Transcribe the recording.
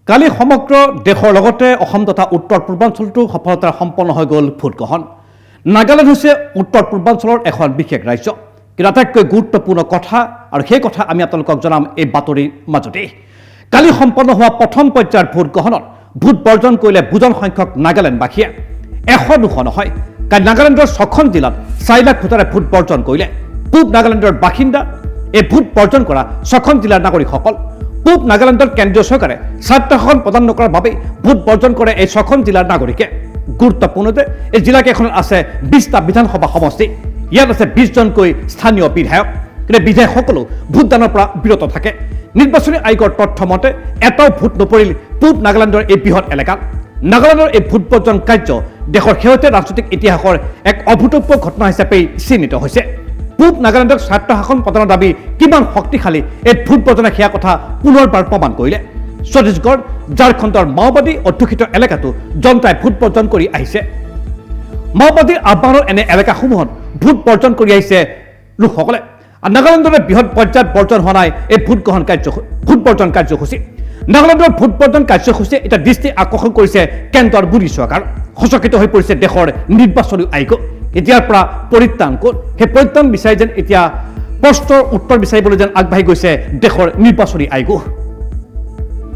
কালি সমগ্ৰ দেশৰ লগতে অসম তথা উত্তৰ পূৰ্বাঞ্চলটো সফলতাৰে সম্পন্ন হৈ গ'ল ভোটগ্ৰহণ। নাগালেণ্ড হৈছে উত্তৰ পূৰ্বাঞ্চলৰ এখন বিশেষ ৰাজ্য। কিন্তু আটাইতকৈ গুৰুত্বপূৰ্ণ কথা আৰু সেই কথা আমি আপোনালোকক জনাম এই বাতৰিৰ মাজতেই। কালি সম্পন্ন হোৱা প্ৰথম পৰ্যায়ৰ ভোটগ্ৰহণত ভোট বৰ্জন কৰিলে বুজন সংখ্যক নাগালেণ্ডবাসীয়ে। 100-200 নহয়, কালি নাগালেণ্ডৰ 6খন জিলাত 4 লাখ ভোটাৰে ভোট বৰ্জন কৰিলে। পূব নাগালেণ্ডৰ বাসিন্দা এই ভোট বৰ্জন কৰা 6খন জিলাৰ নাগৰিকসকল। পূব নাগালেণ্ডৰ কেন্দ্ৰীয় চৰকাৰে স্বায়ত্তশাসন প্ৰদান নকৰাৰ বাবে ভোট বৰ্জন কৰে এই 6খন জিলাৰ নাগৰিকে। গুৰুত্বপূৰ্ণ যে এই জিলাকেইখনত আছে 20টা বিধানসভা সমষ্টি। ইয়াত আছে 20জনকৈ স্থানীয় বিধায়ক। কিন্তু বিধায়কসকলো ভোটদানৰ পৰা বিৰত থাকে। নিৰ্বাচনী আয়োগৰ তথ্য মতে এটাও ভোট নপৰিল পূব নাগালেণ্ডৰ এই বৃহৎ এলেকাত। নাগালেণ্ডৰ এই ভোট বৰ্জন কাৰ্য দেশৰ শেহতীয়া ৰাজনৈতিক ইতিহাসৰ এক অভূতপূৰ্ব ঘটনা হিচাপে চিহ্নিত হৈছে। পূব নাগালেণ্ডক স্বায়ত্তশাসন প্ৰদানৰ দাবী কিমান শক্তিশালী এই ভোট বৰ্জনে সেয়া কথা পুনৰবাৰ প্ৰমাণ কৰিলে। ছত্তীশগড়, ঝাৰখণ্ডৰ মাওবাদী অধ্যুষিত এলেকাটো জনতাই ভোট বৰ্জন কৰি আহিছে। মাওবাদীৰ আহ্বানৰ এনে এলেকাসমূহত ভোট বৰ্জন কৰি আহিছে লোকসকলে। নাগালেণ্ডৰ বৃহৎ পৰ্যায়ত বৰ্জন হোৱা নাই এই ভোট বৰ্জন কাৰ্যসূচী। নাগালেণ্ডৰ ভোট বৰ্জন কাৰ্যসূচীয়ে এতিয়া দৃষ্টি আকৰ্ষণ কৰিছে কেন্দ্ৰৰ মোদী চৰকাৰ। সচকিত হৈ পৰিছে দেশৰ নিৰ্বাচনী আয়োগ। এতিয়াৰ পৰা পৰিত্ৰাণ ক'ত? সেই পৰিত্ৰাণ বিচাৰি যেন এতিয়া প্ৰশ্নৰ উত্তৰ বিচাৰিবলৈ যেন আগবাঢ়ি গৈছে দেশৰ নিৰ্বাচনী আয়োগ।